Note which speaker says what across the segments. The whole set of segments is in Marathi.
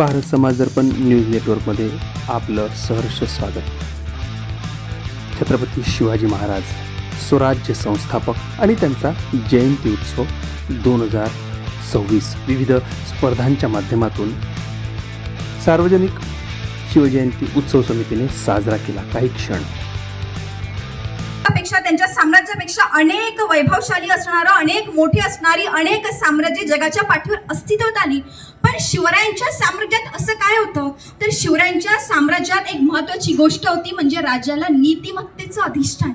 Speaker 1: भारत समाज दर्पण न्यूज नेटवर्कमध्ये आपलं सहर्ष स्वागत. छत्रपती शिवाजी महाराज स्वराज्य संस्थापक आणि त्यांचा जयंती उत्सव 2026 विविध स्पर्धांच्या माध्यमातून सार्वजनिक शिवजयंती उत्सव समितीने साजरा केला. काही क्षण
Speaker 2: पेक्षा त्यांच्या साम्राज्यापेक्षा अनेक वैभवशाली असणारं, अनेक मोठी असणारी अनेक साम्राज्य जगाच्या पाठीवर अस्तित्वात आली. पण शिवरायांच्या साम्राज्यात असं काय होतं तर शिवरायांच्या साम्राज्यात एक महत्त्वाची गोष्ट होती, म्हणजे राजाला नीतिमत्तेचं अधिष्ठान.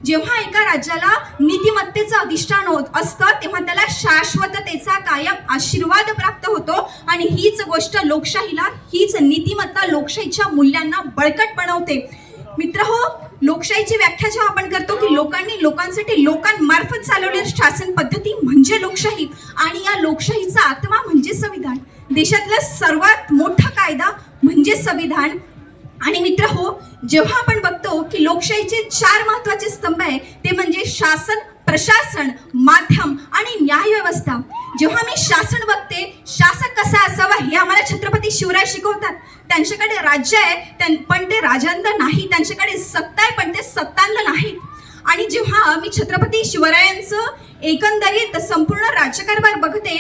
Speaker 2: जेव्हा एका राज्याला नीतिमत्तेचं अधिष्ठान होत असतं तेव्हा त्याला शाश्वततेचा कायम आशीर्वाद प्राप्त होतो. आणि हीच गोष्ट लोकशाहीला, हीच नीतिमत्ता लोकशाहीच्या मूल्यांना बळकट बनवते. मित्रहो, लोकशाहीची व्याख्या जेव्हा आपण करतो की लोकांनी लोकांसाठी लोकांमार्फत चालवलेली शासन पद्धती म्हणजे लोकशाही, आणि या लोकशाहीचा आत्मा म्हणजे संविधान. देशातला सर्वात मोठा कायदा म्हणजे संविधान. आणि मित्रहो, जेव्हा आपण बघतो की लोकशाहीचे 4 महत्त्वाचे स्तंभ आहे ते म्हणजे शासन, प्रशासन, माध्यम आणि न्याय व्यवस्था. जेव्हा मी शासन बघते, शासक कसा असावा हे आम्हाला छत्रपती शिवराय शिकवतात. त्यांच्याकडे राज्य आहे पण ते राजांत नाही, त्यांच्याकडे सत्ता आहे पण ते सत्तांत नाहीत. आणि जेव्हा मी छत्रपती शिवरायांचं एकंदरीत संपूर्ण राज्यकारभार बघते,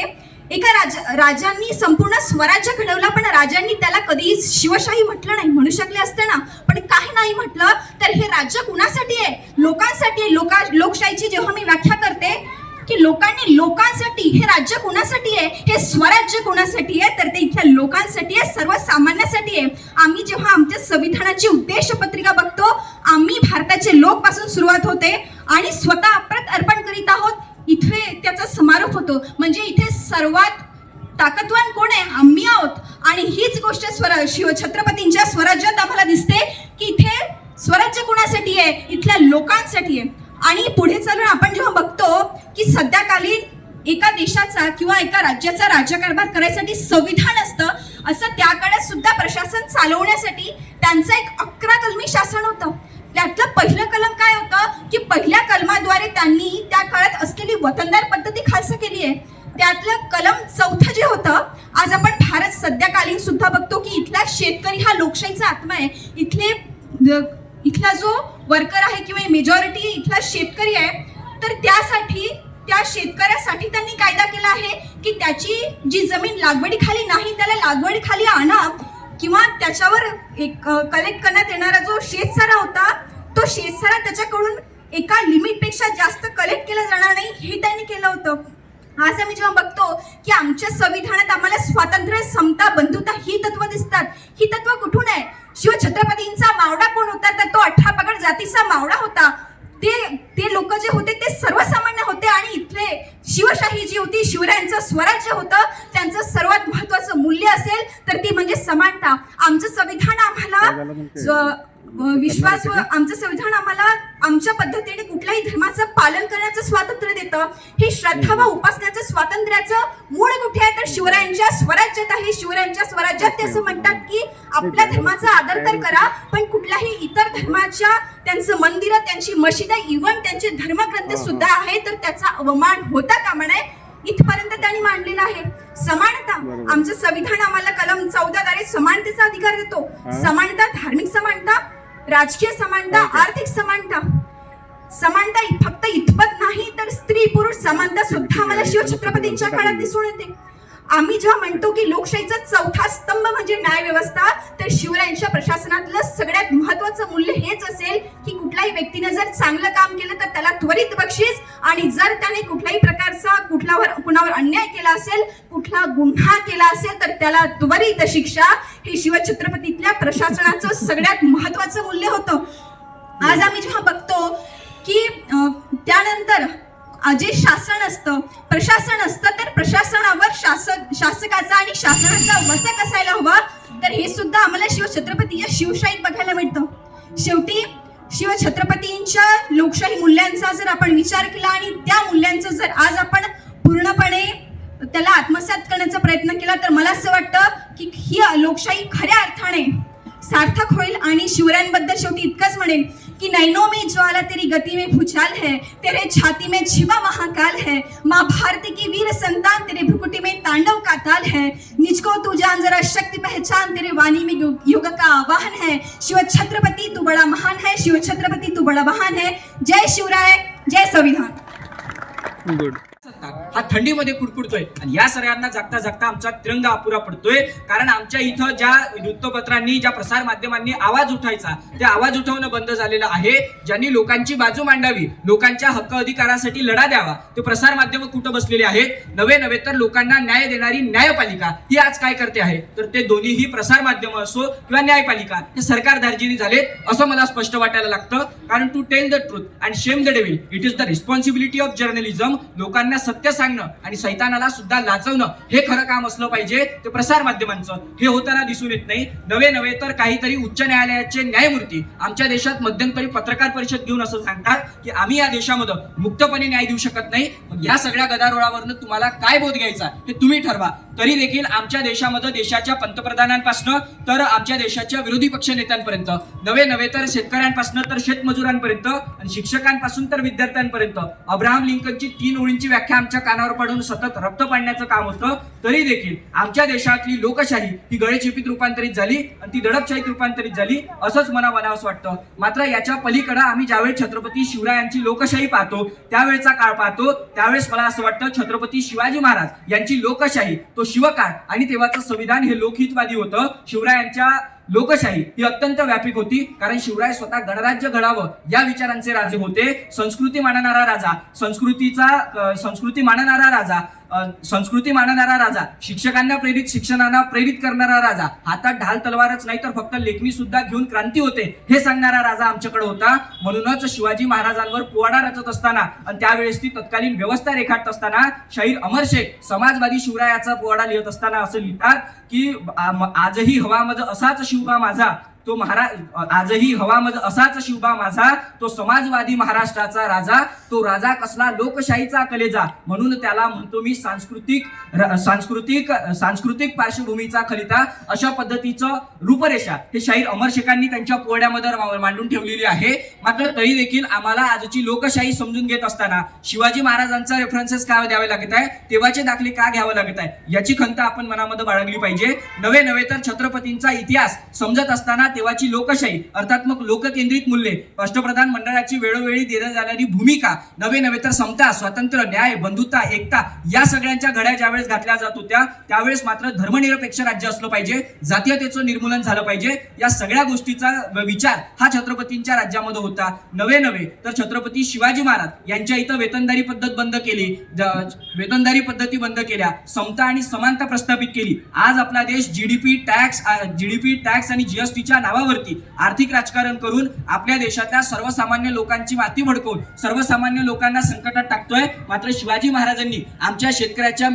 Speaker 2: एका राजांनी संपूर्ण स्वराज्य घडवला पण राजांनी त्याला कधीही शिवशाही म्हटलं नाही. म्हणू शकले असते ना, पण काही नाही म्हटलं. तर हे राज्य कुणासाठी आहे? लोकांसाठी आहे. लोकशाहीची जेव्हा मी व्याख्या करते की लोकांनी लोकांसाठी, हे राज्य कुणासाठी आहे, हे स्वराज्य कुणासाठी आहे, तर ते इथल्या लोकांसाठी आहे, सर्वसामान्यांसाठी आहे. आम्ही जेव्हा आमच्या संविधानाची उद्देश पत्रिका बघतो, आम्ही भारताचे लोक पासून सुरुवात होते आणि स्वतः अप्रत अर्पण करीत आहोत, इथे त्याचा समारोप होतो. म्हणजे इथे सर्वात ताकदवान कोण आहे? आम्ही आहोत. आणि हीच गोष्ट छत्रपतींच्या स्वराज्यात आम्हाला दिसते की इथे स्वराज्य कुणासाठी आहे? इथल्या लोकांसाठी आहे. आणि पुढे चालून आपण जेव्हा बघतो की सध्याकालीन एका देशाचा किंवा एका राज्याचा राज्यकारभार करायसाठी संविधान असतं, असं त्या काळात सुद्धा प्रशासन चालवण्यासाठी त्यांचं एक 11 कलमी शासन होतं. त्यातलं पहिलं कलम काय होतं की पहिल्या कलमाद्वारे त्यांनी त्या काळात असलेली वतनदार पद्धती खालसा केली आहे. त्यातलं कलम 4 जे होतं, आज आपण भारत सध्याकालीन सुद्धा बघतो की इथला शेतकरी हा लोकशाहीचा आत्मा आहे. इथला जो वर्कर आहे किंवा मेजॉरिटी इथला शेतकरी आहे, तर त्यासाठी, त्या शेतकऱ्यासाठी त्यांनी कायदा केला आहे की त्याची जी जमीन लागवडीखाली नाही त्याला लागवडीखाली आणा, किंवा त्याच्यावर एक कलेक्ट करण्यात येणारा जो शेतसारा होता, तो शेतसारा त्याच्याकडून एका लिमिटपेक्षा जास्त कलेक्ट केला जाणार नाही, हे त्यांनी केलं होतं. आज आम्ही जेव्हा बघतो की आमच्या संविधानात आम्हाला स्वातंत्र्य, समता, बंधुता ही तत्व दिसतात. ही तत्व कुठून आहे? शिवछत्रपतींचा मावळा कोण होता? तर तो 18 पगड जातीचा मावळा होता. ते लोक जे होते ते सर्वसामान्य होते. आणि इथले शिवशाही जी होती, शिवरायांचं स्वराज्य होतं, त्यांचं सर्वात महत्त्वाचं मूल्य असेल तर ती म्हणजे समानता. आमचं संविधान आम्हाला आमचं संविधान आम्हाला आमच्या पद्धतीने कुठल्याही धर्माचं पालन करण्याचं स्वातंत्र्य देतं. हे श्रद्धा व उपासण्याचं स्वातंत्र्याचं मूळ कुठे आहे? तर शिवरायांच्या स्वराज्यात आहे. शिवरायांच्या स्वराज्यात ते असं म्हणतात की आपल्या धर्माचा आदर तर करा, पण कुठल्याही इतर धर्माच्या त्यांचं मंदिर, त्यांची मशिदा, इव्हन त्यांचे धर्मग्रंथ सुद्धा आहे, तर त्याचा अवमान होता कामा नये. इथपर्यंत त्यांनी मांडलेलं आहे. समानता, आमचं संविधान आम्हाला कलम 14 द्वारे समानतेचा अधिकार देतो. समानता, धार्मिक समानता, राजकीय समानता, आर्थिक समानता. समानता फक्त इतपत नाही तर स्त्री पुरुष समानता सुद्धा आम्हाला शिवछत्रपतींच्या काळात दिसून येते. आम्ही जेव्हा म्हणतो की लोकशाहीचा 4था स्तंभ म्हणजे न्याय व्यवस्था, तर शिवरायांच्या प्रशासनातलं सगळ्यात महत्त्वाचं मूल्य हेच असेल की कुठल्याही व्यक्तीने जर चांगलं काम केलं तर त्याला त्वरित बक्षीस, आणि जर त्याने कुठल्याही प्रकारचा कुणावर अन्याय केला असेल, कुठला गुन्हा केला असेल तर त्याला त्वरित शिक्षा. हे शिवछत्रपतीतल्या प्रशासनाचं सगळ्यात महत्त्वाचं मूल्य होतं. आज आम्ही जेव्हा बघतो की त्यानंतर जे शासन असतं, प्रशासन असतं, तर प्रशासनावर शासकाचा आणि शासनाचा वचक असायला हवा. तर हे सुद्धा आम्हाला शिवछत्रपतीच्या शिवशाहीत बघायला मिळतं. शेवटी शिवछत्रपतींच्या लोकशाही मूल्यांचा जर आपण विचार केला आणि त्या मूल्यांचं जर आज आपण पूर्णपणे त्याला आत्मसात करण्याचा प्रयत्न केला, तर मला असं वाटतं की ही लोकशाही खऱ्या अर्थाने सार्थक होईल. आणि शिवरायांबद्दल शेवटी इतकंच म्हणेन कि नैनों में ज्वाला तेरी गति में भूचाल है, तेरे छाती में छिपा महाकाल है, माँ भारती की वीर संतान तेरे भ्रुकुटी में तांडव का ताल है, निज को तू जान जरा शक्ति पहचान पहचान तेरे वाणी में युग का आवाहन है। शिव छत्रपति तू बड़ा महान है, शिव छत्रपति तू बड़ा महान है। जय शिवराय, जय संविधान।
Speaker 1: गुड.
Speaker 3: हा थंडीमध्ये कुडकुडतोय आणि या सगळ्यांना जगता जगता आमचा तिरंगा अपुरा पडतोय. कारण आमच्या इथं ज्या वृत्तपत्रांनी, ज्या प्रसार माध्यमांनी आवाज उठायचा, ते आवाज उठवणं बंद झालेलं आहे. ज्यांनी लोकांची बाजू मांडावी, लोकांच्या हक्क अधिकारासाठी लढा द्यावा, ते प्रसार माध्यम कुठं बसलेले आहेत. नवे तर लोकांना न्याय देणारी न्यायपालिका ही आज काय करते आहे, तर ते दोन्हीही प्रसार माध्यम असो किंवा न्यायपालिका हे सरकार धार्जिनी झालेत असं मला स्पष्ट वाटायला लागतं. कारण to tell the truth and shame the devil, it is the responsibility of journalism. लोकांना सत्य सांगणं आणि सैतानाला सुद्धा लाचवणं हे खरं काम असलं पाहिजे ते प्रसार माध्यमांचं. हे होताना दिसून येत नाही. नवे तर काहीतरी उच्च न्यायालयाचे न्यायमूर्ती आमच्या देशात मध्यंतरी पत्रकार परिषद घेऊन असं सांगतात की आम्ही या देशामध्ये मुक्तपणे न्याय देऊ शकत नाही. या सगळ्या गदारोळावरनं तुम्हाला काय बोध घ्यायचा हे तुम्ही ठरवा. तरी देखील आमच्या देशामध्ये देशाच्या पंतप्रधानांपासून तर आमच्या देशाच्या विरोधी पक्ष नेत्यांपर्यंत, नवे तर शेतकऱ्यांपासून तर शेतमजुरांपर्यंत आणि शिक्षकांपासून तर विद्यार्थ्यांपर्यंत अब्राहम लिंकनची 3 ओळींची व्याख्या आमच्या कानावर पडून सतत रक्त पाडण्याचं काम होतं. तरी देखील आमच्या देशातली लोकशाही ही गळेचिपीत रूपांतरित झाली आणि ती दडपशाहीत रूपांतरित झाली असंच मला म्हणावंसं वाटतं. मात्र याच्या पलीकडे आम्ही ज्यावेळेस छत्रपती शिवरायांची लोकशाही पाहतो, त्यावेळेचा काळ पाहतो, त्यावेळेस मला असं वाटतं छत्रपती शिवाजी महाराज यांची लोकशाही, तो शिवकाळ आणि तेव्हाचं संविधान हे लोकहितवादी होतं. शिवरायांच्या लोकशाही ही अत्यंत व्यापक होती. कारण शिवराय स्वतः गणराज्य घडावं या विचारांचे राजे होते. संस्कृती मानणारा राजा, संस्कृती मानणारा राजा, शिक्षकांना प्रेरित, शिक्षणाला प्रेरित करणारा राजा, हातात ढाल तलवारच नाही तर फक्त लेखणी सुद्धा घेऊन क्रांती होते हे सांगणारा राजा आमच्याकडे होता. म्हणूनच शिवाजी महाराजांवर पोवाडा रचत असताना आणि त्यावेळेस ती तत्कालीन व्यवस्था रेखाटत असताना शाहीर अमर शेख समाजवादी शिवरायाचा पोवाडा लिहित असताना असं लिहितात की आजही हवा मज असाच शिवबा माझा, तो आजही हवामज असाच शिवबा माझा, तो समाजवादी महाराष्ट्राचा राजा, तो राजा कसला लोकशाहीचा कलेजा, म्हणून त्याला म्हणतो मी सांस्कृतिक पार्श्वभूमीचा खलिता. अशा पद्धतीचं रूपरेषा हे शाहीर अमर शेखांनी त्यांच्या पोवाड्यामध्ये मांडून ठेवलेली आहे. मात्र तरी देखील आम्हाला आजची लोकशाही समजून घेत असताना शिवाजी महाराजांचा रेफरन्सेस का द्यावे लागत आहे, तेव्हाचे दाखले का घ्यावे लागत आहे, याची खंत आपण मनामध्ये बाळगली पाहिजे. नवे तर छत्रपतींचा इतिहास समजत असताना तेव्हाची लोकशाही अर्थात मग लोककेंद्रित मूल्ये, राष्ट्रप्रधान मंडळाची वेळोवेळी देण्यात जाणारी भूमिका, नवे तर समता, स्वातंत्र्य, न्याय, बंधुता, एकता या सगळ्यांच्या घड्या ज्यावेळेस घातल्या जात होत्या त्यावेळेस मात्र धर्मनिरपेक्ष राज्य असलं पाहिजे, जातीयतेचं निर्मूलन झालं पाहिजे. या सगळ्या गोष्टीचा विचार हा छत्रपतींच्या राज्यामध्ये होता. नवे तर छत्रपती शिवाजी महाराज यांच्या इथं वेतनदारी पद्धत बंद केली, वेतनदारी पद्धती बंद केल्या, समता आणि समानता प्रस्थापित केली. आज आपला देश जीडीपी टॅक्स आणि जीएसटीच्या नावावरती आर्थिक राजकारण करून आपल्या देशातल्या सर्वसामान्य लोकांची माती भडकवून सर्वसामान्य लोकांना संकटात टाकतोय. मात्र शिवाजी महाराजांनी आमच्या शेतकऱ्याच्या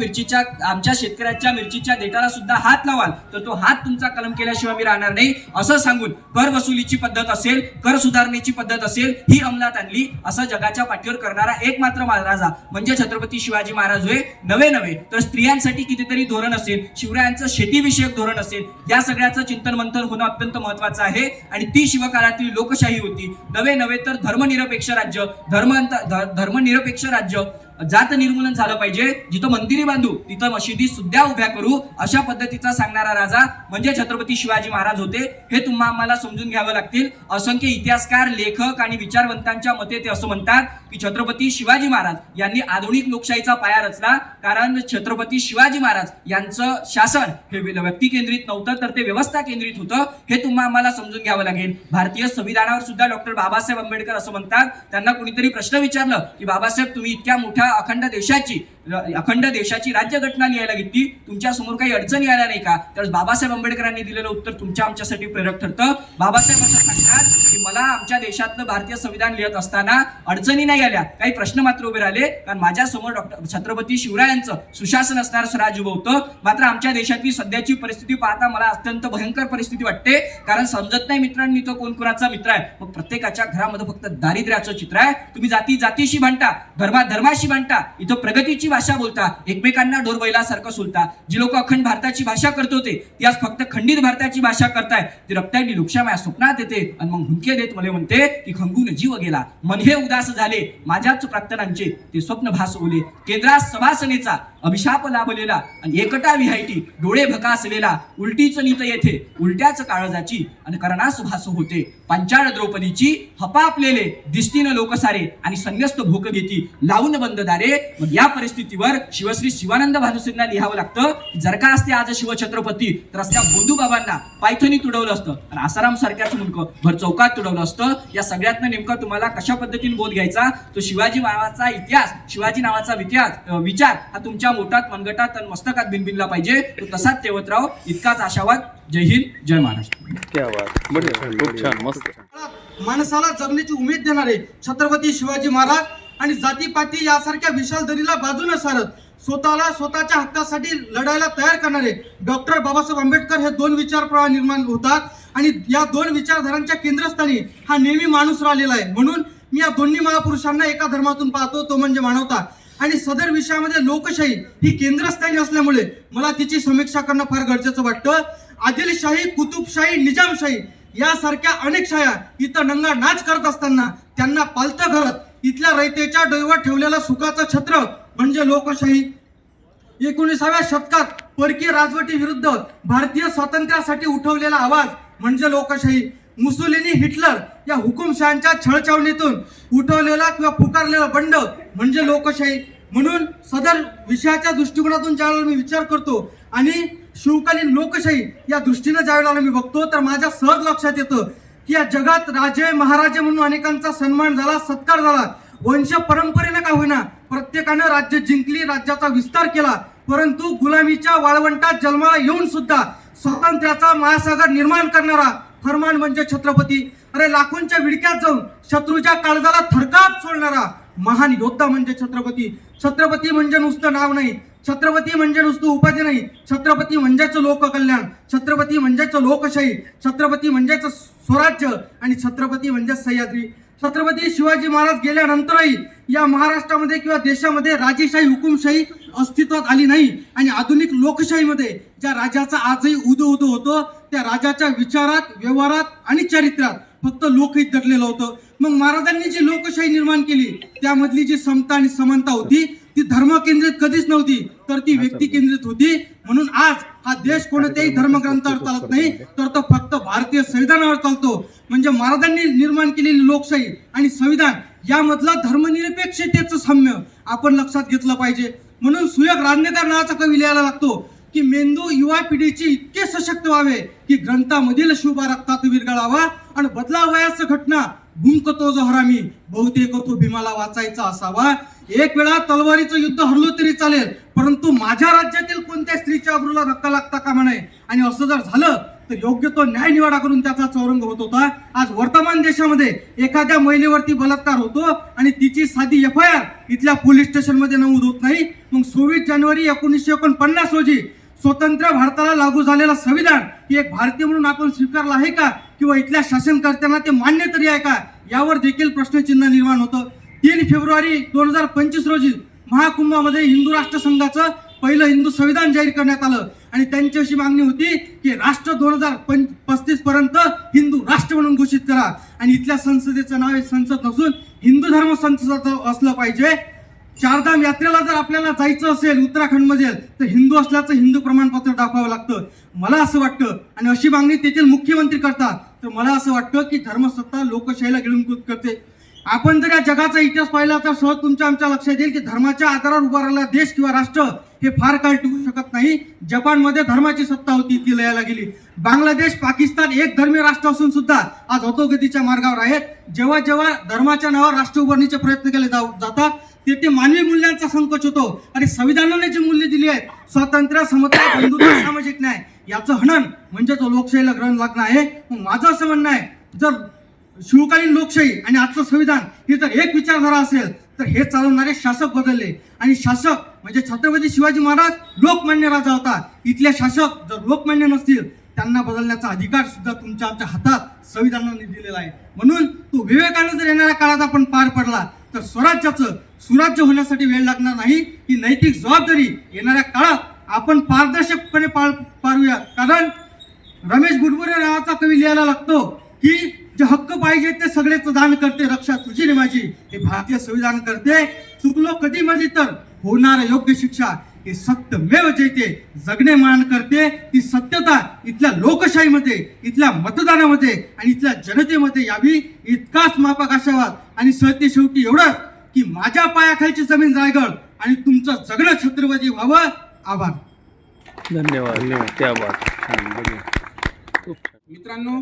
Speaker 3: मिरचीच्या देठाला सुद्धा हात लावाल तर तो हात तुमचा कलम केल्याशिवाय मी राहणार नाही असं सांगून कर वसुलीची पद्धत असेल, कर सुधारणेची पद्धत असेल ही अंमलात आणली. असं जगाच्या पाठीवर करणारा एकमात्र राजा म्हणजे छत्रपती शिवाजी महाराज होय. नवे तर स्त्रियांसाठी कितीतरी धोरण असेल, शिवरायांचं शेतीविषयक धोरण असेल, या सगळ्याचं चिंतन मंथन होणं अत्यंत महत्वाचं आहे आणि ती शिवकाळातील लोकशाही होती. नवे तर धर्मनिरपेक्ष राज्य, जात निर्मूलन झालं पाहिजे, जिथं मंदिरी बांधू तिथं मशिदी सुद्धा उभ्या करू अशा पद्धतीचा सांगणारा राजा म्हणजे छत्रपती शिवाजी महाराज होते. हे तुम्हाला आम्हाला समजून घ्यावं लागतील. असंख्य इतिहासकार, लेखक आणि विचारवंतांच्या मते ते असं म्हणतात की छत्रपती शिवाजी महाराज यांनी आधुनिक लोकशाहीचा पाया रचला. कारण छत्रपती शिवाजी महाराज यांचं शासन हे व्यक्ती केंद्रित नव्हतं तर ते व्यवस्था केंद्रित होतं. हे तुम्हाला आम्हाला समजून घ्यावं लागेल. भारतीय संविधानावर सुद्धा डॉक्टर बाबासाहेब आंबेडकर असं म्हणतात, त्यांना कुणीतरी प्रश्न विचारलं की बाबासाहेब तुम्ही इतक्या मोठ्या अखंड देशाची राज्यघटना लिहायला घेतली, तुमच्या समोर काही अडचणी आल्या नाही का? तर बाबासाहेब आंबेडकरांनी दिलेलं उत्तर तुमच्या आमच्यासाठी प्रेरक ठरतं. बाबासाहेब असं सांगतात की मला आमच्या देशातलं भारतीय संविधान लिहित असताना अडचणी नाही आल्या, काही प्रश्न मात्र उभे राहिले, कारण माझ्या समोर डॉक्टर छत्रपती शिवरायांचं सुशासन असणारं स्वराज्य होतं. मात्र आमच्या देशातली सध्याची परिस्थिती पाहता मला अत्यंत भयंकर परिस्थिती वाटते. कारण समजत नाही मित्रांनी तो कोण कोणाचा मित्र आहे. मग प्रत्येकाच्या घरामध्ये फक्त दारिद्र्याचं चित्र आहे. तुम्ही जातीशी भांडता, धर्माशी भांडता, इथं प्रगतीची भाषा बोलता, एकमेकांना ढोरबैलासारखं सोलता. जी लोक अखंड भारताची भाषा करत होते ती आज फक्त खंडित भारताची भाषा करताय. ती रक्ताची लोकशाही स्वप्नात येते आणि मग हुंके देत मला म्हणते की खंगून जीव गेला, मन हे उदास झाले माझ्याच प्रार्थनांचे ते स्वप्न भास ओले. केंद्रात सभासनेचा अभिशाप लाभलेला आणि एकटा विहायटी डोळे भकासलेला उलटीच नीत येथे उलट्याच काळजाची आणि करणास भास होते पांचाळ द्रौपदीची हपापलेले दिसतीन लोकसारे आणि संन्यस्त भोक घेती लावून बंद दारे. मग या परिस्थितीवर शिवश्री शिवानंद भानुसेंना लिहावं लागतं की जर का असते आज शिवछत्रपती तर असत्या बोंधूबाबांना पायथनी तुडवलं असतं आणि आसाराम सारख्याच मुलकं भर चौकात तुडवलं असतं. या सगळ्यातनं नेमकं तुम्हाला कशा पद्धतीने बोध घ्यायचा तो शिवाजी नावाचा इतिहास शिवाजी नावाचा विचार हा तुमच्या मोठात मनगटात आणि मस्तकात बिनबिनला पाहिजे. तो तसाच ठेवत राहो इतकाच आशावाद. जय हिंद जय महाराष्ट्र.
Speaker 1: क्या बात, बढिया, खूप छान, मस्त.
Speaker 4: माणसाला जगण्याची उमेद देणारे छत्रपती शिवाजी महाराज आणि जातीपाती यासारख्या विशाल दरीला बाजूने सारत स्वतःला स्वतःच्या हक्कासाठी लढायला तयार करणारे डॉक्टर बाबासाहेब आंबेडकर हे दोन विचारप्रवाह निर्माण होतात आणि या दोन विचारधारांच्या केंद्रस्थानी हा नेहमी माणूस राहिलेला आहे. म्हणून मी या दोन्ही महापुरुषांना एका धर्मातून पाहतो, तो म्हणजे मानवता. आणि सदर विषयामध्ये लोकशाही ही केंद्रस्थानी असल्यामुळे मला तिची समीक्षा करणं फार गरजेचं वाटतं. आदिलशाही, कुतुबशाही, निजामशाही यासारख्या अनेक शाया इथं नंगा नाच करत असताना त्यांना पालतं घरात इथल्या रयतेच्या डोईवर ठेवलेलं सुखाचं छत्र म्हणजे लोकशाही. 19व्या शतकात परकीय राजवटी विरुद्ध भारतीय स्वातंत्र्यासाठी उठवलेला आवाज म्हणजे लोकशाही. मुसोलिनी, हिटलर या हुकुमशहांच्या छळछावणीतून उठवलेला किंवा पुकारलेला बंड म्हणजे लोकशाही. म्हणून सदर विषयाच्या दृष्टिकोनातून ज्यावेळेला मी विचार करतो आणि शिवकालीन लोकशाही या दृष्टीने ज्यावेळेला मी बघतो तर माझ्या सहज लक्षात येतं की या जगात राजे महाराजे म्हणून अनेकांचा सन्मान झाला, सत्कार झाला. वंश परंपरेनं का होईना प्रत्येकानं राज्य जिंकली, राज्याचा विस्तार केला. परंतु गुलामीच्या वाळवंटात जन्माला येऊन सुद्धा स्वातंत्र्याचा महासागर निर्माण करणारा फरमान म्हणजे छत्रपती. अरे लाखोंच्या विडक्यात जाऊन शत्रूच्या काळजाला थरकाप सोडणारा महान योद्धा म्हणजे छत्रपती. छत्रपती म्हणजे नुसतं नाव नाही, छत्रपती म्हणजे नुसतं उपाधी नाही, छत्रपती म्हणजेच लोककल्याण, छत्रपती म्हणजेच लोकशाही, छत्रपती म्हणजेच स्वराज्य आणि छत्रपती म्हणजे सह्याद्री. छत्रपती शिवाजी महाराज गेल्यानंतरही या महाराष्ट्रामध्ये किंवा देशामध्ये राजेशाही, हुकुमशाही अस्तित्वात आली नाही. आणि आधुनिक लोकशाहीमध्ये ज्या राजाचा आजही उदो उदो होतो त्या राजाच्या विचारात, व्यवहारात आणि चरित्रात फक्त लोकहित दडलेलं होतं. मग महाराजांनी जी लोकशाही निर्माण केली त्यामधली जी समता आणि समानता होती ती धर्म केंद्रित कधीच नव्हती तर ती व्यक्ती केंद्रित होती. म्हणून आज हा देश कोणत्याही धर्मग्रंथावर चालत नाही तर तो फक्त भारतीय संविधानावर चालतो. म्हणजे महाराजांनी निर्माण केलेली लोकशाही आणि संविधान यामधलं धर्मनिरपेक्षतेचं साम्य आपण लक्षात घेतलं पाहिजे. म्हणून सुयोग रांदेकर नावाचा कवी लिहायला लागतो की मेंदू युवा पिढीची इतके सशक्त व्हावे की ग्रंथामधील शुभा रक्तात विरघळावा आणि बदलावयाच घटना भूमकतो जो हरामी बहुतेक तो भीमाला वाचायचा असावा. एक वेळा तलवारीचं युद्ध हरलो तरी चालेल परंतु माझ्या राज्यातील कोणत्या स्त्रीच्या अब्रूला धक्का लागता कामा नये. आणि असं जर झालं तर योग्य तो न्याय निवाडा करून त्याचा चौरंग होत होता. आज वर्तमान देशामध्ये एखाद्या महिलेवरती बलात्कार होतो आणि तिची साधी FIR इथल्या पोलीस स्टेशनमध्ये नमूद होत नाही. मग 26 जानेवारी 1949 रोजी स्वतंत्र भारताला लागू झालेलं संविधान ही एक भारतीय म्हणून आपण स्वीकारलं आहे का किंवा इथल्या शासनकर्त्यांना ते मान्य तरी आहे का यावर देखील प्रश्नचिन्ह निर्माण होतं. 3 फेब्रुवारी 2025 रोजी महाकुंभामध्ये हिंदू राष्ट्र संघाचं पहिलं हिंदू संविधान जाहीर करण्यात आलं आणि त्यांची अशी मागणी होती की राष्ट्र 2035 पर्यंत हिंदू राष्ट्र म्हणून घोषित करा. आणि इथल्या संसदेचं नाव संसद नसून हिंदू धर्म संसद असलं पाहिजे. चारधाम यात्रेला जर आपल्याला जायचं असेल उत्तराखंडमध्ये तर हिंदू असल्याचं हिंदू प्रमाणपत्र दाखवावं लागतं. मला असं वाटतं आणि अशी मागणी तेथील मुख्यमंत्री करतात तर मला असं वाटतं की धर्मसत्ता लोकशाहीला गिळंकृत करते. आपण जर या जगाचा इतिहास पाहिला तर सहज तुमच्या आमच्या लक्षात येईल की धर्माच्या आधारावर उभारलेला देश किंवा राष्ट्र हे फार काळ टिकू शकत नाही. जपानमध्ये धर्माची सत्ता होती ती लयाला गेली. बांगलादेश, पाकिस्तान एक धर्मीय राष्ट्र असून सुद्धा आज अधोगतीच्या मार्गावर आहेत. जेव्हा जेव्हा धर्माच्या नावावर राष्ट्र उभारणीचे प्रयत्न केले जातात ते मानवी मूल्यांचा संकोच होतो. आणि संविधानाने जी मूल्य दिली आहेत स्वातंत्र्य, समता, बंधुत्व, सामाजिक न्याय याचं हनन म्हणजे तो लोकशाहीला ग्रहण लागणं आहे. माझं असं म्हणणं आहे जर शिवकालीन लोकशाही आणि आजचं संविधान ही जर एक विचारधारा असेल तर हे चालवणारे शासक बदलले. आणि शासक म्हणजे छत्रपती शिवाजी महाराज लोकमान्य राजा होता. इथले शासक जर लोकमान्य नसतील त्यांना बदलण्याचा अधिकार सुद्धा तुमच्या आमच्या हातात संविधानाने दिलेला आहे. म्हणून तो विवेकानं जर येणाऱ्या काळात आपण पार पडला तर स्वराज्याचं सुराज्य होण्यासाठी वेळ लागणार नाही. ही नैतिक जबाबदारी येणाऱ्या काळात आपण पारदर्शकपणे पारूया. कारण रमेश बुडबुरे नावाचा कवी लिहायला लागतो की जे हक्क पाहिजे ते सगळेच दान करते, रक्षा तुझी रे माझी हे भारतीय संविधान करते. चुकलो कधी माझी तर होणार योग्य शिक्षा. हे सत्यमेव जयते जगणे मान करते ती सत्यता इथल्या लोकशाहीमध्ये, इथल्या मतदानामध्ये आणि इथल्या जनतेमध्ये यावी इतकाच मापक आशावाद आणि सरते शेवटी एवढंच की माझ्या पायाखालची जमीन रायगड आणि तुमचं जगणं छत्रपती व्हावं. आभार.
Speaker 1: धन्यवाद. त्या बात खूप छान.
Speaker 5: मित्रांनो,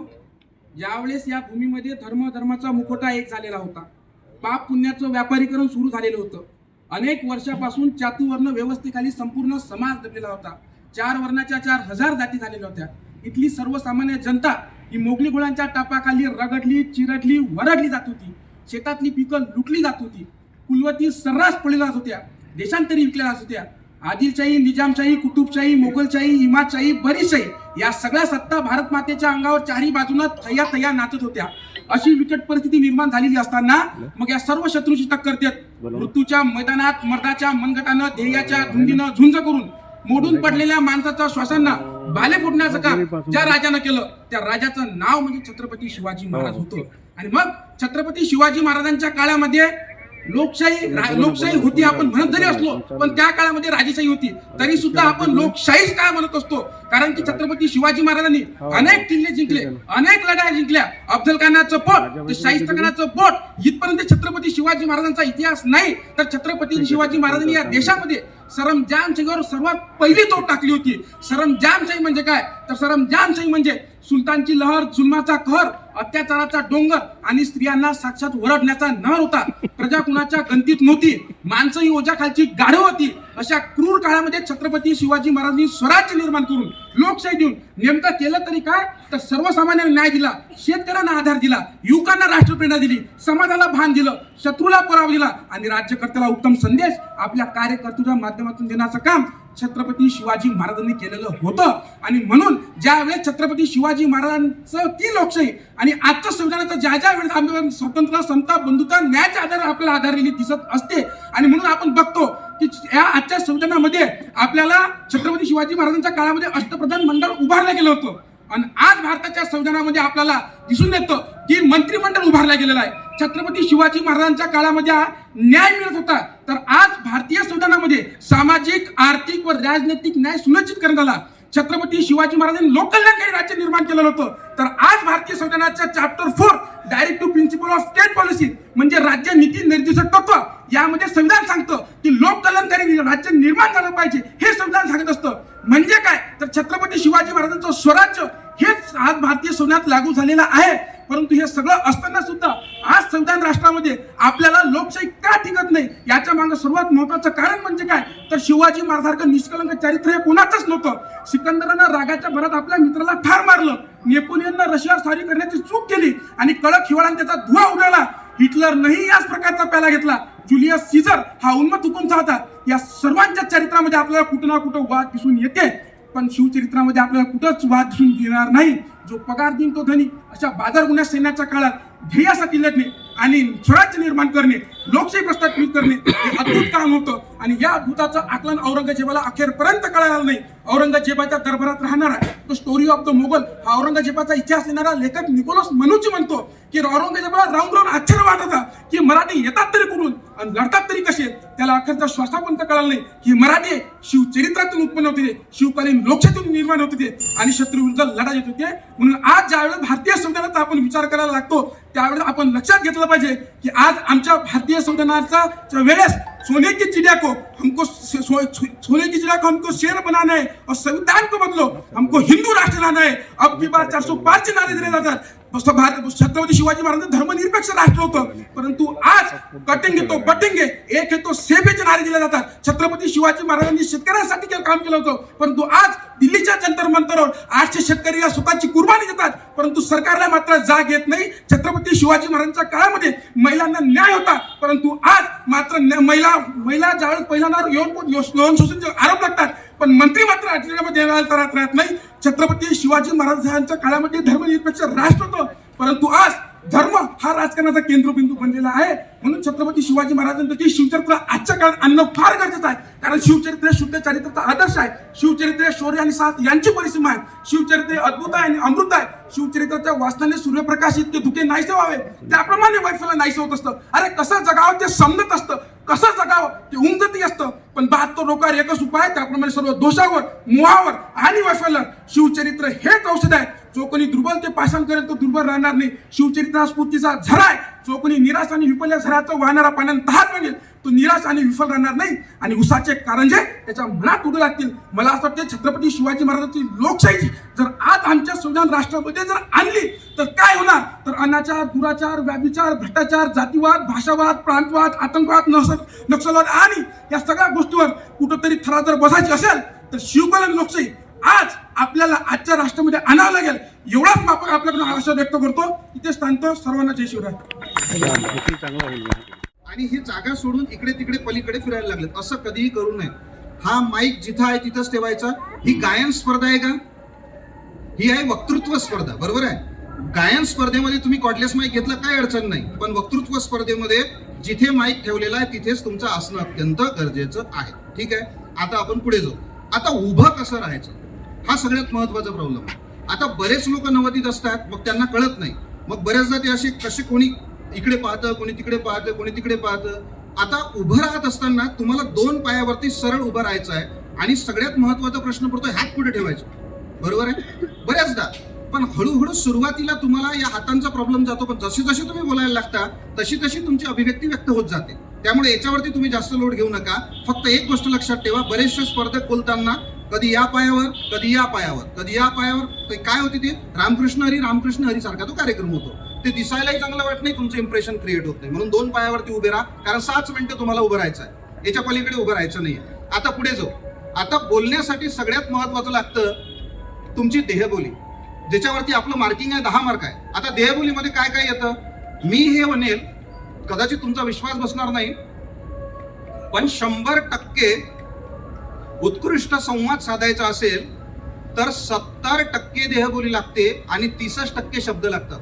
Speaker 5: ज्यावेळेस या भूमीमध्ये धर्माचा मुखवटा एक झालेला होता, पाप पुण्याचं व्यापारीकरण सुरू झालेलं होतं, अनेक वर्षापासून चातुवर्ण व्यवस्थेखाली संपूर्ण समाज दबलेला होता, 4 वर्णाच्या 4,000 जाती झालेल्या होत्या. इथली सर्वसामान्य जनता ही मोगली गुळांच्या टापाखाली रगडली, चिरडली, वरडली जात होती. शेतातली पिकं लुटली जात होती. कुलवती सर्रास पडल्या जात होत्या, देशांतरी विकल्या जात होत्या. आदिलशाही, निजामशाही, कुतुबशाही, मोगलशाही, इमादशाही, बरीशाही या सगळ्या सत्ता भारत मातेच्या अंगावर चारही बाजूला थैया थैया नाचत होत्या. अशी विकट परिस्थिती निर्माण झालेली असताना मग या सर्व शत्रूची टक्कर देत मृत्यूच्या मैदानात मर्दाच्या मनगटानं, ध्येयाच्या धुंदीनं झुंज करून मोडून पडलेल्या माणसाच्या श्वासांना बाले फुटण्याचं काम ज्या राजानं केलं, त्या राजाचं नाव म्हणजे छत्रपती शिवाजी महाराज होतं. आणि मग छत्रपती शिवाजी महाराजांच्या काळामध्ये लोकशाही होती आपण म्हणत जरी असलो, पण त्या काळामध्ये राजेशाही होती. तरी सुद्धा आपण लोकशाहीच काय म्हणत असतो, कारण की छत्रपती शिवाजी महाराजांनी अनेक किल्ले जिंकले, अनेक लढाया जिंकल्या. अफजल खानाचं पोट ते शाहिस्ता खानाचं पोट इथपर्यंत छत्रपती शिवाजी महाराजांचा इतिहास नाही, तर छत्रपती शिवाजी महाराजांनी या देशामध्ये सरंजामशाहीवर सर्वात पहिली तोड टाकली होती. सरंजामशाही म्हणजे काय, तर सरंजामशाही म्हणजे सुलतानची लहर, जुलमाचा कहर, अत्याचाराचा डोंगर आणि स्त्रियांना साक्षात ओरडण्याचा नर होता. प्रजा कुणाच्या गंतीत नव्हती, माणसं ही ओझ्याखालची गाढव होती. अशा क्रूर काळामध्ये छत्रपती शिवाजी महाराजांनी स्वराज्य निर्माण करून लोकशाही देऊन नेमकं केलं तरी काय, तर सर्वसामान्यांना न्याय दिला, शेतकऱ्यांना आधार दिला, युवकांना राष्ट्रप्रेरणा दिली, समाजाला भान दिलं, शत्रूला पराभव दिला आणि राज्यकर्त्याला उत्तम संदेश आपल्या कार्यकर्त्याच्या माध्यमातून देण्याचं काम छत्रपती शिवाजी महाराजांनी केलेलं होतं. आणि म्हणून ज्या वेळेस छत्रपती शिवाजी महाराजांचं ती लोकशाही आणि आजच्या संविधानाचं ज्या वेळेस स्वतंत्र, समता, बंधुता, न्यायाच्या आधार आपल्याला आधारलेली दिसत असते. आणि म्हणून आपण बघतो की या आजच्या संविधानामध्ये आपल्याला छत्रपती शिवाजी महाराजांच्या काळामध्ये अष्टप्रधान मंडळ उभारलं गेलं होतं आणि आज भारताच्या संविधानामध्ये आपल्याला दिसून येतं की मंत्रिमंडळ उभारलं गेलेलं आहे. छत्रपती शिवाजी महाराजांच्या काळामध्ये न्याय मिळत होता, तर आज भारतीय संविधानामध्ये सामाजिक, आर्थिक व राजनैतिक न्याय सुनिश्चित करण्यात आला. छत्रपती शिवाजी महाराजांनी लोककल्याणकारी राज्य निर्माण केलं होतं, तर आज भारतीय संविधानाच्या chapter 4 directive principle of state policy म्हणजे राज्य नीती निर्देशक तत्व यामध्ये संविधान सांगतं की लोककल्याणकारी राज्य निर्माण झालं पाहिजे, हे संविधान सांगत असतं. म्हणजे काय, तर छत्रपती शिवाजी महाराजांचं स्वराज्य हेच आज भारतीय संविधानात लागू झालेलं आहे. परंतु हे सगळं असताना सुद्धा आज संविधान राष्ट्रामध्ये आपल्याला लोकशाही का टिकत नाही, याच्या मागे सर्वात महत्वाचं कारण म्हणजे काय, तर शिवाजी महाराजांसारखं निष्कलंक चारित्र्य हे कोणाचंच नव्हतं. सिकंदरानं रागाच्या भरात आपल्या मित्राला ठार मारलं, नेपोलियननं रशिया स्वारी करण्याची चूक केली आणि कडक हिवाळ्याने त्याचा धुवा उडाला. हिटलरनंही याच प्रकारचा प्याला घेतला. जुलियस सीझर हा उन्मत्त हुकूमचा होता. या सर्वांच्या चरित्रामध्ये आपल्याला कुठं ना कुठं वाद दिसून येते, पण शिवचरित्रामध्ये आपल्याला कुठंच वाद दिसून येणार नाही. जो पगार दिन तो धनी, अशा बाजार गुन्हा सैन्याच्या काळात ध्येयासाठी लढणे आणि स्वराज्य निर्माण करणे, लोकशाही प्रस्थापित करणे हे अद्भुत काम होतं. आणि या अद्भुताचं आकलन औरंगजेबाला अखेरपर्यंत कळालं नाही. औरंगजेबाच्या दरबारात राहणारा तो स्टोरी ऑफ द मोगल हा औरंगजेबाचा इतिहास लिहिणारा लेखक निकोलस मनुची म्हणतो की औरंगजेबाला राहून राहून आश्चर्य वाटत होता की मराठी येतात तरी कुठून आणि लढतात तरी कसे. त्याला अखेरचा श्वासापर्यंत कळालं नाही की मराठी शिवचरित्रातून उत्पन्न होते, शिवकालीन लोकशाहीतून निर्माण होते आणि शत्रूविरुद्ध लढा येत होते. म्हणून आज ज्यावेळेस भारतीय संविधानाचा आपण विचार करायला लागतो, त्यावेळेस आपण लक्षात घेतलं पाहिजे की आज आमच्या भारतीय संविधानाचा वेळेस सोने की चिड़िया को हमको शेर बनाना है और संविधान को बदलो, हमको हिंदू राष्ट्र लाना है. अब की बार 405 चे नारे दिले जातात. छत्रपती शिवाजी महाराज धर्मनिरपेक्ष राष्ट्र होतं, परंतु आज कटेंगे तो बटेंगे, एक है तो सेबेचे नारे दिले जातात. छत्रपती शिवाजी महाराजांनी शेतकऱ्यांसाठी काम केलं होतं, परंतु आज दिल्लीच्या जंतर मंतरवर 800 शेतकरी स्वतःची कुर्बानी देतात, परंतु सरकारला मात्र जाग येत नाही. छत्रपती शिवाजी महाराजांच्या काळामध्ये महिलांना न्याय होता, परंतु आज मात्र महिला ज्यावेळेस पहिल्यांदा यौन शोषणाचे आरोप लागतात, पण मंत्री मात्र राजीनामा राहत नाही. छत्रपती शिवाजी महाराजांच्या काळामध्ये धर्मनिरपेक्ष राष्ट्र होतं, परंतु आज धर्म हा राजकारणाचा केंद्रबिंदू बनलेला आहे. म्हणून छत्रपती शिवाजी महाराजांचं शिवचरित्र आजच्या काळात आणणं फार गरजेचं आहे. कारण शिवचरित्र हे शुद्ध चरित्राचा आदर्श आहे. शिवचरित्र शौर्य आणि साथ यांची परिसीमा आहे. शिवचरित्र अद्भुत आहे आणि अमृत आहे. शिवचरित्राच्या वाचनाने सूर्यप्रकाश इतके धुके नाहीसे व्हावे, त्याप्रमाणे वैफल्य नाहीसे होत असतं. अरे कसं जगावं ते समजत असतं, कसं जगावं ते उमजती असतं. पण 72 लोकांवर एकच उपाय, त्याप्रमाणे सर्व दोषावर, मोहावर आणि वैफल्यावर शिवचरित्र हेच औषध आहे. जो कोणी दुर्बल ते पाषाण करेल तो दुर्बल राहणार नाही. शिवचरित्र हा स्फूर्तीचा झरा आहे. जो कोणी निराश आणि विफल या झऱ्याचं वाहणारा पाण्यानं तहात बनेल तो निराश आणि विफल राहणार नाही. आणि उसाचे कारंजे त्याच्या मनात उडू लागतील. मला असं वाटतं छत्रपती शिवाजी महाराजांची लोकशाही जर आज आमच्या संविधान राष्ट्रामध्ये जर आणली तर काय होणार, तर अनाचार, दुराचार, व्याभिचार, भ्रष्टाचार, जातीवाद, भाषावाद, प्रांतवाद, आतंकवाद, नक्षलवाद आणि या सगळ्या गोष्टीवर कुठंतरी थरा जर बसायची असेल तर शिवकालीन लोकशाही आज आपल्याला आजच्या राष्ट्रामध्ये आणावं लागेल. एवढाच आपण आपल्याकडून आशा व्यक्त करतो. इथेच थांबतो. सर्वांना जय शिवराय.
Speaker 1: चांगला होईल.
Speaker 6: आणि ही जागा सोडून इकडे तिकडे पलीकडे फिरायला लागले. असं कधीही करू नये. हा माईक जिथं आहे तिथंच ठेवायचा. ही गायन स्पर्धा आहे का? ही आहे वक्तृत्व स्पर्धा, बरोबर आहे. गायन स्पर्धेमध्ये तुम्ही कॉर्डलेस माईक घेतला काही अडचण नाही, पण वक्तृत्व स्पर्धेमध्ये जिथे माईक ठेवलेला आहे तिथेच तुमचं असणं अत्यंत गरजेचं आहे. ठीक आहे. आता आपण पुढे जाऊ. आता उभं कसं राहायचं हा सगळ्यात महत्वाचा प्रॉब्लेम आहे. आता बरेच लोक नवदीत असतात, मग त्यांना कळत नाही. मग बरेचदा ते असे कसे कोणी इकडे पाहतं, कोणी तिकडे पाहतं, कोणी तिकडे पाहतं. आता उभं राहत असताना तुम्हाला 2 पायावरती सरळ उभं राहायचं आहे. आणि सगळ्यात महत्वाचा प्रश्न पडतो हात कुठे ठेवायचे, बरोबर आहे. बऱ्याचदा पण हळूहळू सुरुवातीला तुम्हाला या हातांचा प्रॉब्लेम जातो, पण जशी जशी तुम्ही बोलायला लागता तशी तशी तुमची अभिव्यक्ती व्यक्त होत जाते. त्यामुळे याच्यावरती तुम्ही जास्त लोड घेऊ नका. फक्त एक गोष्ट लक्षात ठेवा, बरेचसे स्पर्धक बोलताना कधी या पायावर, कधी या पायावर, कधी या पायावर. ते काय होते, ते रामकृष्ण हरी सारखा तो कार्यक्रम होतो. ते दिसायलाही चांगलं वाटत नाही, तुमचं इम्प्रेशन क्रिएट होत नाही. म्हणून 2 पायावरती उभे राहा. कारण 6 मिनिटं तुम्हाला उभं राहायचं आहे. याच्या पलीकडे उभं राहायचं नाही. आता पुढे जाऊ. आता बोलण्यासाठी सगळ्यात महत्वाचं लागतं तुमची देहबोली, ज्याच्यावरती आपलं मार्किंग आहे 10 मार्क आहे. आता देहबोलीमध्ये काय काय येतं, मी हे म्हणेल, कदाचित तुमचा विश्वास बसणार नाही, पण 100% उत्कृष्ट संवाद साधायचा असेल तर 70% देहबोली लागते आणि 30% शब्द लागतात.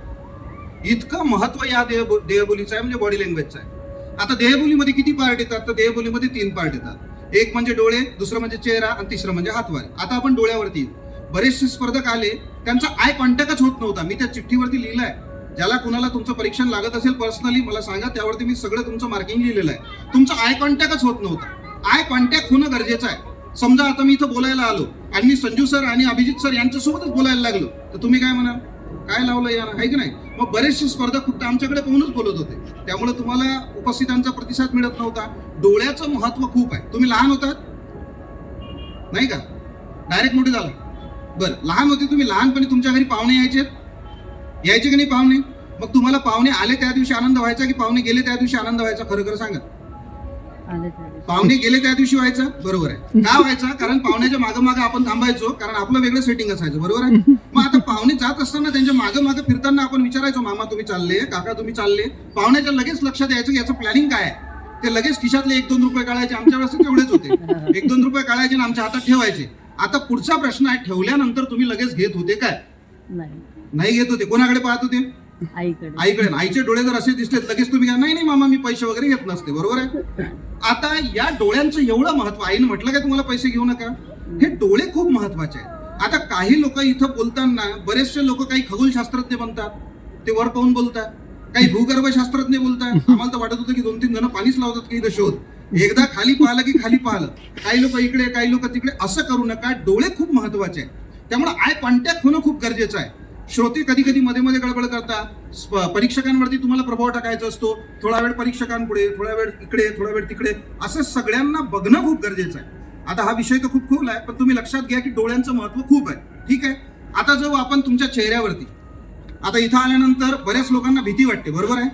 Speaker 6: इतकं महत्व या देहबोलीचं आहे, म्हणजे बॉडी लँग्वेजचं आहे. आता देहबोलीमध्ये किती पार्ट येतात, तर देहबोलीमध्ये 3 पार्ट येतात. एक म्हणजे डोळे, दुसरं म्हणजे चेहरा आणि तिसरं म्हणजे हातवारे. आता आपण डोळ्यावरती येऊ. बरेचसे स्पर्धक आले, त्यांचा आय कॉन्टॅक्टच होत नव्हता. मी त्या चिठ्ठीवरती लिहिलंय. ज्याला कुणाला तुमचं परीक्षण लागत असेल पर्सनली मला सांगा, त्यावरती मी सगळं तुमचं मार्किंग लिहिलेलं आहे. तुमचं आय कॉन्टॅक्टच होत नव्हता. आय कॉन्टॅक्ट होणं गरजेचं आहे. समजा आता मी इथं बोलायला आलो आणि मी संजू सर आणि अभिजित सर यांच्यासोबतच बोलायला लागलो, तर तुम्ही काय म्हणाल, काय लावलं यार, आहे की नाही. मग बरेचसे स्पर्धक फक्त आमच्याकडे पाहूनच बोलत होते, त्यामुळे तुम्हाला उपस्थितांचा प्रतिसाद मिळत नव्हता. डोळ्याचं महत्व खूप आहे. तुम्ही लहान होतात नाही का, डायरेक्ट मोठे झाला. बरं, लहान होते तुम्ही, लहानपणी तुमच्या घरी पाहुणे यायचे की नाही पाहुणे. मग तुम्हाला पाहुणे आले त्या दिवशी आनंद व्हायचा की पाहुणे गेले त्या दिवशी आनंद व्हायचा, खरं खरं सांगा. पाहुणे गेले त्या दिवशी व्हायचा, बरोबर आहे. का व्हायचा, कारण पाहुण्याच्या मागं मागं आपण थांबायचो, कारण आपलं वेगळं सेटिंग असायचं, बरोबर आहे. मग आता पाहुणे जात असताना त्यांच्या मागं मागं फिरताना आपण विचारायचो, मामा तुम्ही चालले, काका तुम्ही चालले. पाहुण्याच्या लगेच लक्षात यायचं याचं प्लॅनिंग काय आहे. ते लगेच खिशातले 1-2 रुपये काढायचे. आमच्या वेळेस तेवढेच होते, 1-2 रुपये काढायचे आणि आमच्या हातात ठेवायचे. आता पुढचा प्रश्न आहे, ठेवल्यानंतर तुम्ही लगेच घेत होते काय, नाही घेत होते. कोणाकडे पाहत होते, आईकडे. आईचे डोळे जर असे दिसले लगेच तुम्ही नाही मामा मी पैसे वगैरे घेत नसते, बरोबर आहे. आता या डोळ्यांचं एवढं महत्व, आईने म्हटलं काय तुम्हाला पैसे घेऊ नका, हे डोळे खूप महत्वाचे आहेत. आता काही लोक इथं बोलताना, बरेचसे लोक काही खगोलशास्त्रज्ञ बनतात, ते वर पाहून बोलतात. काही भूगर्भशास्त्रज्ञ बोलतात. आम्हाला तर वाटत होतं की 2-3 जण पाणीच लावतात की इथं शोध. एकदा खाली पाहिलं की खाली पाहिलं. काही लोक इकडे, काही लोक तिकडे. असं करू नका. डोळे खूप महत्वाचे आहेत. त्यामुळे आय कॉन्टॅक्ट होणं खूप गरजेचं आहे. श्रोते कधी कधी मध्ये मध्ये गडबड करतात. परीक्षकांवरती तुम्हाला प्रभाव टाकायचा असतो. थोडा वेळ परीक्षकांपुढे, थोडा वेळ इकडे, थोडा वेळ तिकडे, असं सगळ्यांना बघणं खूप गरजेचं आहे. आता हा विषय तर खूप खोल आहे, पण तुम्ही लक्षात घ्या की डोळ्यांचं महत्व खूप आहे. ठीक आहे. आता जाऊ आपण तुमच्या चेहऱ्यावरती. आता इथं आल्यानंतर बऱ्याच लोकांना भीती वाटते, बरोबर आहे.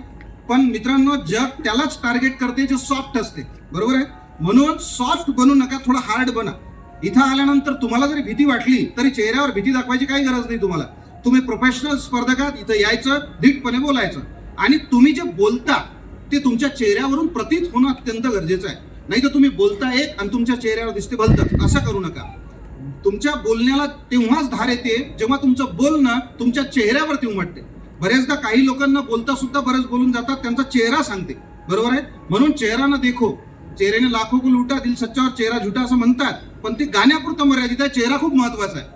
Speaker 6: पण मित्रांनो, जग त्यालाच टार्गेट करते जे सॉफ्ट असते, बरोबर आहे. म्हणून सॉफ्ट बनू नका, थोडं हार्ड बना. इथं आल्यानंतर तुम्हाला जरी भीती वाटली तरी चेहऱ्यावर भीती दाखवायची काही गरज नाही तुम्हाला. तुम्ही प्रोफेशनल स्पर्धकात, इथं यायचं, धीटपणे बोलायचं आणि तुम्ही जे बोलता ते तुमच्या चेहऱ्यावरून प्रतीत होणं अत्यंत गरजेचं आहे. नाही तर तुम्ही बोलता एक आणि तुमच्या चेहऱ्यावर दिसते भलतंच. असं करू नका. तुमच्या बोलण्याला तेव्हाच धार येते जेव्हा तुमचं बोलणं तुमच्या चेहऱ्यावरती उमटते. बरेचदा काही लोकांना बोलता सुद्धा बरेच बोलून जातात, त्यांचा चेहरा सांगते, बरोबर आहे. म्हणून चेहरा न देखो, चेहऱ्याने लाखो को लुटा, दिल सच्चा और चेहरा झुटा असं म्हणतात, पण ते गाण्यापुरतं मर्यादित आहे. चेहरा खूप महत्वाचा आहे.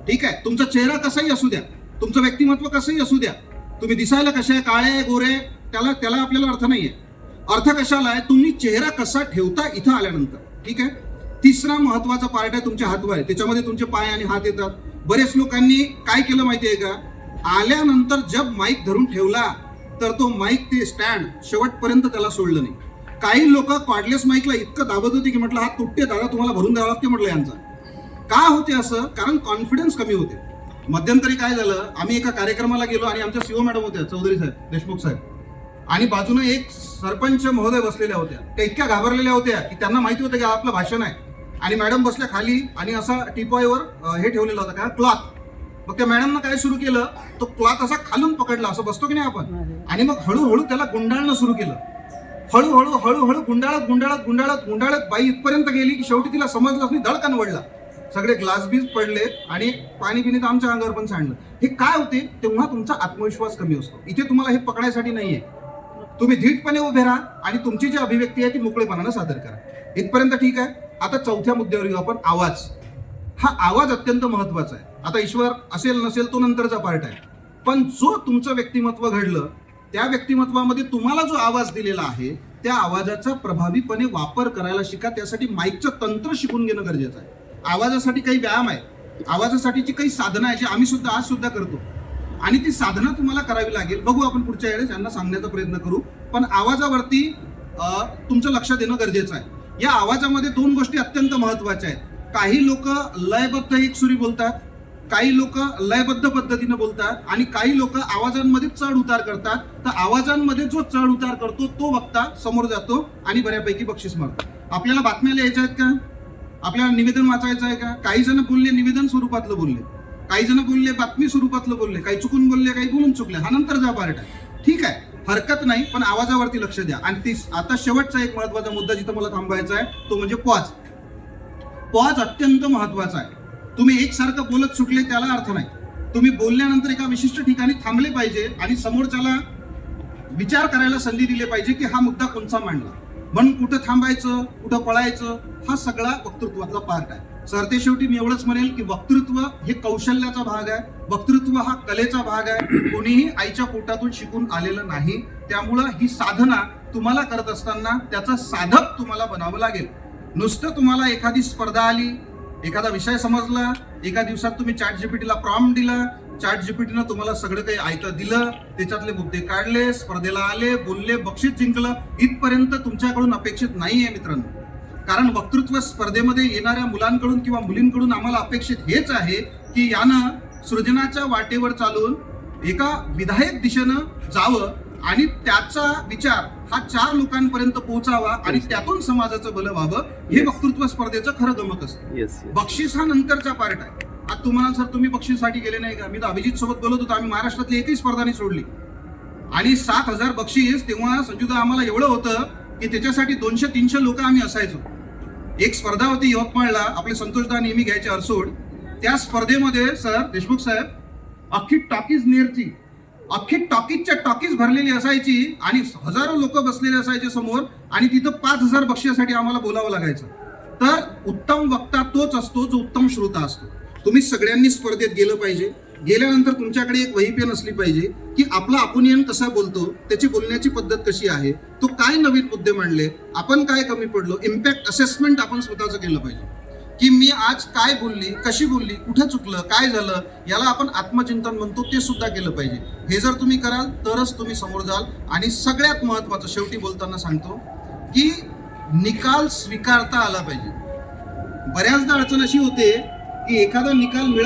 Speaker 6: ठीक आहे, तुमचा चेहरा कसाही असू द्या, तुमचं व्यक्तिमत्व कसंही असू द्या, तुम्ही दिसायला कसे आहे, काळे गोरे, त्याला आपल्याला अर्थ नाहीये. अर्थ कशाला आहे, तुम्ही चेहरा कसा ठेवता इथं आल्यानंतर. ठीक आहे. तिसरा महत्वाचा पार्ट आहे तुमचे हातवारे, त्याच्यामध्ये तुमचे पाय आणि हात येतात. बरेच लोकांनी काय केलं माहितीये का, आल्यानंतर जब माईक धरून ठेवला तर तो माईक ते स्टँड शेवटपर्यंत त्याला सोडलं नाही. काही लोक कॉर्डलेस माईकला इतकं दाबत होते की म्हटलं हा तुटते दादा, तुम्हाला भरून द्यावं लागते म्हटलं यांचा. का होते असं, कारण कॉन्फिडन्स कमी होते. मध्यंतरी काय झालं, आम्ही एका कार्यक्रमाला गेलो आणि आमच्या सीओ मॅडम होत्या, चौधरी साहेब, देशमुख साहेब, आणि बाजूने एक सरपंच महोदय बसलेल्या होत्या. त्या इतक्या घाबरलेल्या होत्या की त्यांना माहिती होतं की आपलं भाषण आहे. आणि मॅडम बसल्या खाली आणि असा टिपॉयवर हे ठेवलेलं होतं काय, क्लॉथ. मग त्या मॅडमनं काय सुरू केलं, तो क्लॉथ असा खालून पकडला, असं बसतो की नाही आपण, आणि मग हळूहळू त्याला गुंडाळणं सुरू केलं. हळूहळू गुंडाळत बाई इथपर्यंत गेली की शेवटी तिला समजलंच नाही, धडकन वळला. सगळे ग्लास बीज पडले आणि पाणी पिणे तर आमच्या अंगावर पण सांडलं. हे काय होते, तेव्हा तुमचा आत्मविश्वास कमी असतो. इथे तुम्हाला हे पकडायसाठी नाहीये, तुम्ही धीटपणे उभे राहा आणि तुमची जी अभिव्यक्ती आहे ती मोकळेपणानं सादर करा. इथपर्यंत ठीक आहे. आता चौथ्या मुद्द्यावर येऊ आपण, आवाज. हा आवाज अत्यंत महत्वाचा आहे. आता ईश्वर असेल नसेल तो नंतरचा पार्ट आहे, पण जो तुमचं व्यक्तिमत्व घडलं, त्या व्यक्तिमत्वामध्ये तुम्हाला जो आवाज दिलेला आहे त्या आवाजाचा प्रभावीपणे वापर करायला शिका. त्यासाठी माईकचं तंत्र शिकून घेणं गरजेचं आहे. आवाजासाठी काही व्यायाम आहे, आवाजासाठीची काही साधनं आहे, जी आम्ही सुद्धा आज सुद्धा करतो, आणि ती साधनं तुम्हाला करावी लागेल. बघू आपण पुढच्या वेळेस यांना सांगण्याचा प्रयत्न करू. पण आवाजावरती तुमचं लक्ष देणं गरजेचं आहे. या आवाजामध्ये दोन गोष्टी अत्यंत महत्वाच्या आहेत. काही लोक लयबद्ध एकसुरी बोलतात, काही लोक लयबद्ध पद्धतीनं बोलतात, आणि काही लोक आवाजांमध्ये चढ उतार करतात. तर आवाजांमध्ये जो चढ उतार करतो तो वक्ता समोर जातो आणि बऱ्यापैकी बक्षीस मारतो. आपल्याला बातम्या लिहायच्या आहेत का, आपल्याला निवेदन वाचायचं आहे का. काही जण बोलले निवेदन स्वरूपातलं बोलले, काही जण बोलले बातमी स्वरूपातलं बोलले, काही चुकून बोलले, काही बोलून चुकले. हा नंतरचा पार्ट आहे. ठीक आहे, हरकत नाही, पण आवाजावरती लक्ष द्या. आणि आता शेवटचा एक महत्वाचा मुद्दा जिथं मला थांबायचा आहे तो म्हणजे पॉज. पॉज अत्यंत महत्वाचा आहे. तुम्ही एकसारखं बोलत सुटले त्याला अर्थ नाही. तुम्ही बोलल्यानंतर एका विशिष्ट ठिकाणी थांबले पाहिजे आणि समोरच्याला विचार करायला संधी दिली पाहिजे की हा मुद्दा कोणचा मांडला. म्हणून कुठं थांबायचं, कुठं पळायचं, हा सगळा वक्तृत्वातला पार्ट आहे. सरते शेवटी मी एवढंच म्हणेल की वक्तृत्व हे कौशल्याचा भाग आहे, वक्तृत्व हा कलेचा भाग आहे. कोणीही आईच्या पोटातून शिकून आलेलं नाही. त्यामुळं ही साधना तुम्हाला करत असताना त्याचा साधक तुम्हाला बनावं लागेल. नुसतं तुम्हाला एखादी स्पर्धा आली, एखादा विषय समजला, एका दिवसात तुम्ही ChatGPT ला प्रॉम्प्ट दिला, ChatGPT तुम्हाला सगळं काही ऐकत दिलं, त्याच्यातले मुद्दे काढले, स्पर्धेला आले, बोलले, बक्षीस जिंकलं, इथपर्यंत तुमच्याकडून अपेक्षित नाहीये मित्रांनो. कारण वक्तृत्व स्पर्धेमध्ये येणाऱ्या मुलांकडून किंवा मुलींकडून आम्हाला अपेक्षित हेच आहे की यानं सृजनाच्या वाटेवर चालून एका विधायक दिशेनं जावं आणि त्याचा विचार हा 4 लोकांपर्यंत पोहोचावा आणि त्यातून समाजाचं भलं व्हावं. हे वक्तृत्व स्पर्धेचं खरं गमक असतं. बक्षीस हा नंतरचा पार्ट आहे. आज तुम्हाला सर तुम्ही बक्षीससाठी गेले नाही का, मी तर अभिजित सोबत बोलत होतो, आम्ही महाराष्ट्रातली एकही स्पर्धा नाही सोडली आणि 7,000 बक्षीस. तेव्हा संजुदा आम्हाला एवढं होतं की त्याच्यासाठी 200-300 लोक आम्ही असायचो. एक स्पर्धा होती यवतमाळला, आपले संतोषदा नेहमी घ्यायचे अरसोड. त्या स्पर्धेमध्ये सर देशमुख साहेब अख्खी टॉकीज नेरची, अख्खी टॉकीजच्या टॉकीज भरलेली असायची आणि हजारो लोक बसलेले असायचे समोर आणि तिथं 5,000 बक्षीसाठी आम्हाला बोलावं लागायचं. तर उत्तम वक्ता तोच असतो जो उत्तम श्रोता असतो. तुम्ही सगळ्यांनी स्पर्धेत गेलं पाहिजे. गेल्यानंतर तुमच्याकडे एक वही पेन असली पाहिजे की आपला अपोनियन कसा बोलतो, त्याची बोलण्याची पद्धत कशी आहे, तो काय नवीन मुद्दे मांडले, आपण काय कमी पडलो, इम्पॅक्ट असेसमेंट आपण स्वतःचं केलं पाहिजे की मी आज काय बोलली, कशी बोलली, कुठं चुकलं, काय झालं, याला आपण आत्मचिंतन म्हणतो, ते सुद्धा केलं पाहिजे. हे जर तुम्ही कराल तरच तुम्ही समोर जाल. आणि सगळ्यात महत्वाचं शेवटी बोलताना सांगतो की निकाल स्वीकारता आला पाहिजे. बऱ्याचदा अडचण अशी होते की एखादा निकाल मिळत